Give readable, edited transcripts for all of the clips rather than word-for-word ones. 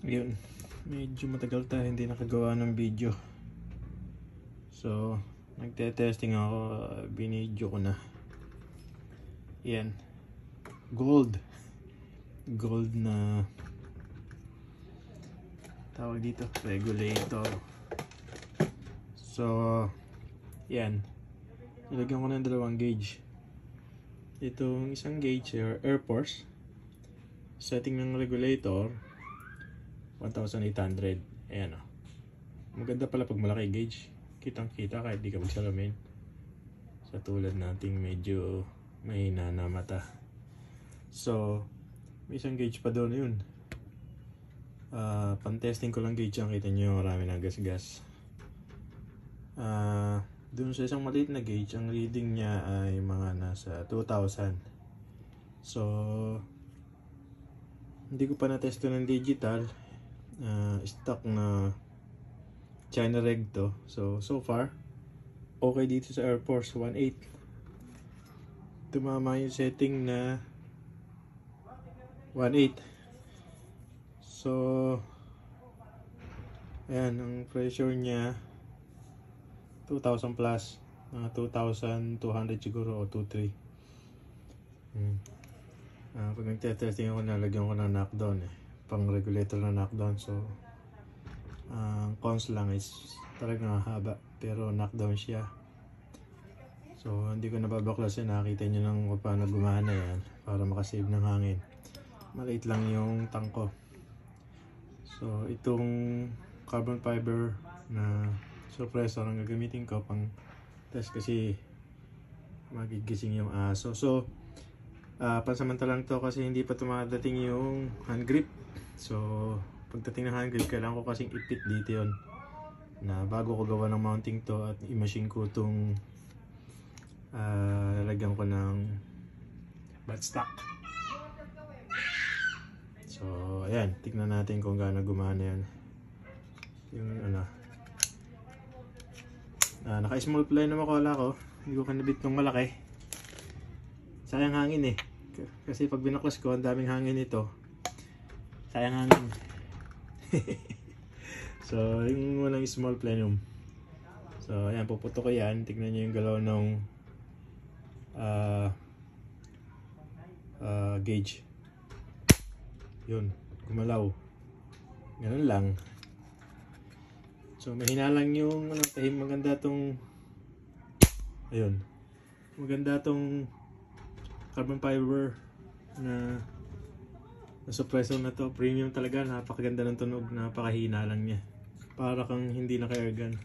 Yun, medyo matagal tayo hindi nakagawa ng video. So, nagte-testing ako, binidyo ko na. Yan, gold na tawag dito, regulator. So, yan, nilagyan ko ng dalawang gauge. Itong isang gauge air force, setting ng regulator 1,800. Ayan o. Maganda pala pag malaki gauge. Kitang kita kahit di ka magsalamin. Sa tulad nating medyo mahina na mata. So, may isang gauge pa doon yun. Pan-testing ko lang gauge ang kita nyo, marami na gas-gas. Doon sa isang maliit na gauge, ang reading niya ay mga nasa 2,000. So, hindi ko pa na-testo ng digital. Stock na China reg to. So far, okay dito sa Air Force 1.8. Tumama yung setting na 1.8. So, ayan, ang pressure niya 2,000 plus. 2,200 siguro o 2,300. Pag nagte-testing ako, nalagyan ko ng knockdown pang regulator na knockdown. So cons lang is talagang haba, pero knockdown siya. So hindi ko nababaklasin, nakita nyo lang kung paano gumana yan para makasave ng hangin. Maliit lang yung tangko. So itong carbon fiber na suppressor ang gagamitin ko pang test kasi magigising yung aso. So pansamantalang to kasi hindi pa tumadating yung hand grip. So pagdating ng hand grip, kailangan ko kasing ipit dito yun, na bago ko gawa ng mounting to at i-machine ko itong lalagyan ko ng buttstock. So ayan, tignan natin kung gaano gumana yan. Yung naka small ply na makala ko, hindi ko kanabit ng malaki. Sayang hangin kasi pag binaklas ko, ang daming hangin ito. Sayang hangin. So yung walang small plenum. So ayan, puputo ko yan. Tignan nyo yung galaw ng gauge. Yun, gumalaw. Ganun lang. So mahina lang yung maganda tong ayun. Maganda tong carbon fiber na suppressor na to. Premium talaga, napakaganda ng tunog, napakahina lang niya. Para kang hindi naka-airgun.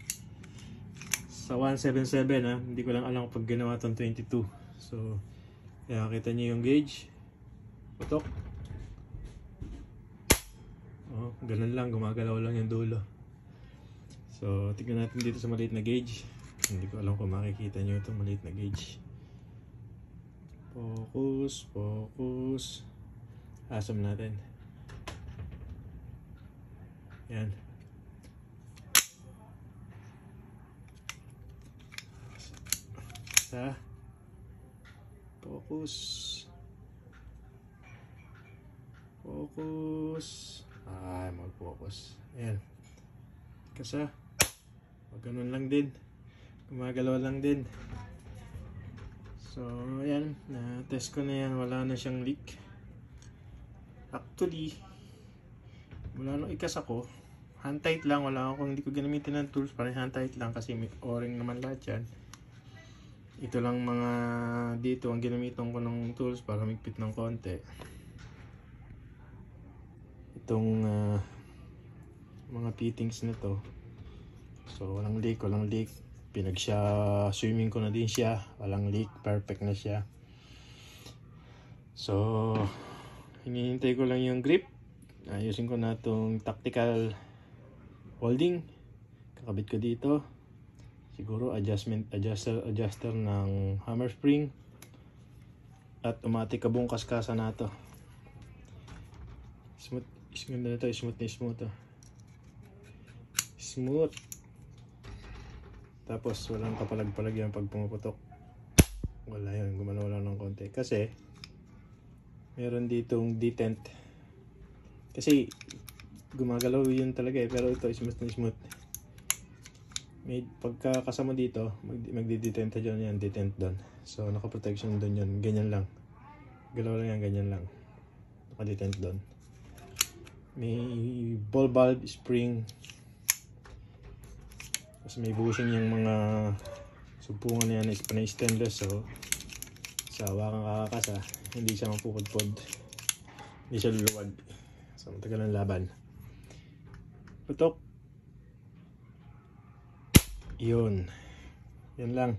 Sa 177 hindi ko lang alam pag ginawa tong 22. So, kaya kita niyo yung gauge. Putok. Ganun lang, gumagalaw lang yung dulo. So, tignan natin dito sa maliit na gauge. Hindi ko alam kung makikita niyo itong maliit na gauge. Focus. Asam natin. Yan. Focus. Mag-focus. Ayan. Kasi, ganun lang din. Gumagalaw lang din. So, ayan. Na-test ko na yan. Wala na siyang leak. Actually, mula nung ikas ako, hand tight lang. Hindi ko ginamitin ng tools. Parang hand tight lang kasi may o-ring naman lahat yan. Ito lang mga dito ang ginamitan ko ng tools para magpit ng konti. Itong mga fittings na to. So walang leak. Swimming ko na din siya. Walang leak. Perfect na siya. So hinihintay ko lang yung grip. Ayusin ko na itong tactical holding. Kakabit ko dito. Siguro adjuster ng hammer spring. At automatic kabungkas-kasa na to. Smooth. Ganda na to. Smooth. Smooth. Tapos walang kapalag-palag yan pag pumuputok. Wala yun. Gumalaw lang ng konti. Kasi meron ditong detent. Kasi gumagalaw yun talaga eh, pero ito smooth na smooth. May pagkakasa mo dito, magdi-detent dyan yan, detent doon. So naka-protection doon yun, ganyan lang. Galaw lang yan, ganyan lang. Naka-detent doon. May ball valve spring. Tapos may bushing yung mga sumpungan na yan is panay stainless, so sa hawakang kakakasa, hindi siya mapupudpod. Hindi siya luluwag. So matagal ang laban. Putok. Yun. Yan lang.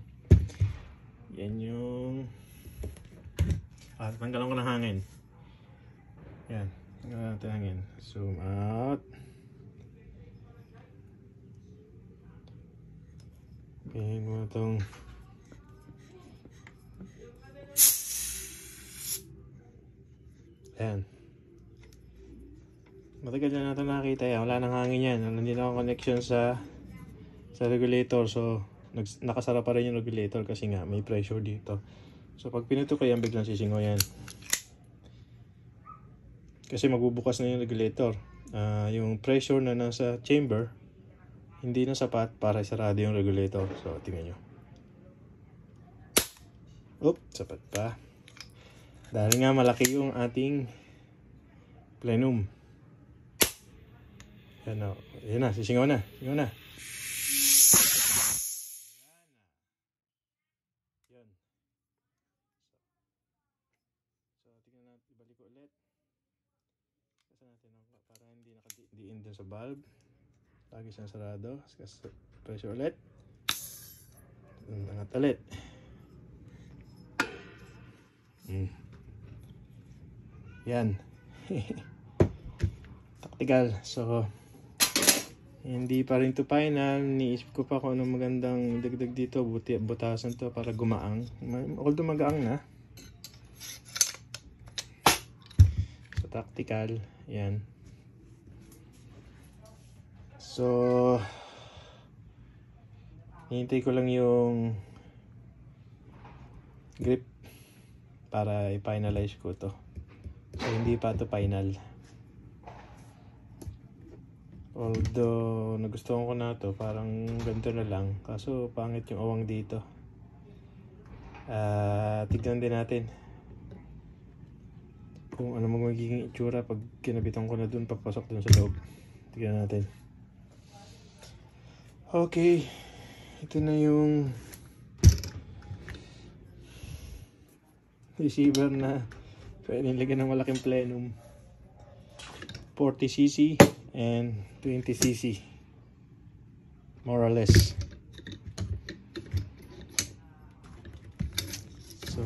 Yan yung tanggalan ko ng hangin. Yan. Tanggalan natin hangin. Zoom out. Okay, mo itong ayan. Matagal na natin nakita yan. Wala nang hangin yan. Hindi na ako connection sa regulator. So, nakasara pa rin yung regulator kasi nga may pressure dito. So, pag pinuto ko yan, biglang sisingaw yan. Kasi magbubukas na yung regulator. Yung pressure na nasa chamber, hindi na sapat para isarado yung regulator. So, tingnan nyo. Oop, sapat pa. Dahil nga malaki yung ating plenum. Yan na. Yan na, sisingaw na. Sisingaw na. Yan. So, tingnan natin. Ibalik ko ulit. Kasi natin para hindi nakadiin dun sa valve. Lagi siyang sarado. Kasi pressure ulit. Angat ulit. Yan. Tactical. So, hindi pa rin to final. Niisip ko pa kung anong magandang dagdag dito. Butasan to para gumaang. Although magaang na. So, tactical. Yan. So, hintay ko lang yung grip para i-finalize ko to. So, hindi pa to final. Although, nagustuhan ko na to. Parang ganito na lang. Kaso, pangit yung awang dito. Tignan din natin kung ano magiging itsura pag kinabitan ko na dun, papasok dun sa loob. Tignan natin. Okay. Ito na yung receiver na pwede nilagyan ng malaking plenum. 40cc and 20cc. More or less. So,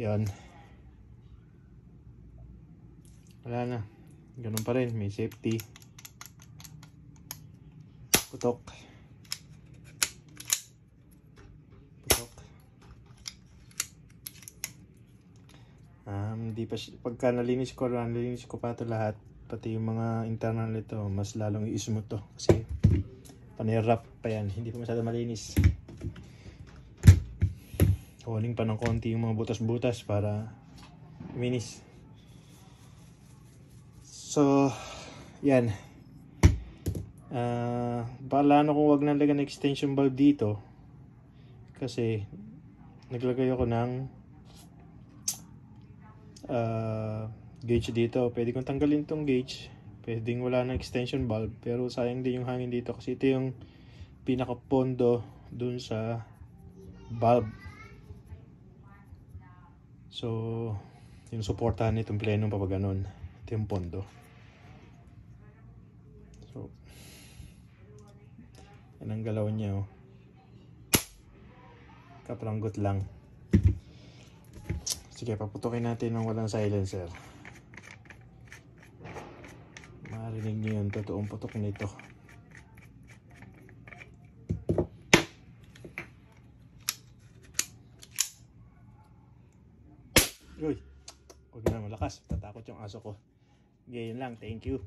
yan. Wala na. Ganun pa rin. May safety. Putok. Putok. Di pa, pagka nalinis ko pa ito lahat. Pati yung mga internal nito, mas lalong i-smooth to. Kasi panirap pa yan. Hindi pa masyado malinis. Huling pa ng konti yung mga butas-butas para minis. So, yan. Balano kung wag nalagyan ng extension valve dito. Kasi, naglagay ako ng gauge dito. Pwede kong tanggalin tong gauge. Pwedeng wala ng extension valve. Pero sayang din yung hangin dito. Kasi ito yung pinaka-pondo dun sa valve. So, yung supportahan nitong plenum pa pag ganun. Ito yung pondo. So, yan ang galaw niya. Oh. Kapranggot lang. Sige, paputukin natin ng walang silencer. Marinig niyo yun. Totoong putok nito. Uy, huwag na malakas. Tatakot yung aso ko. Ganyan lang. Thank you.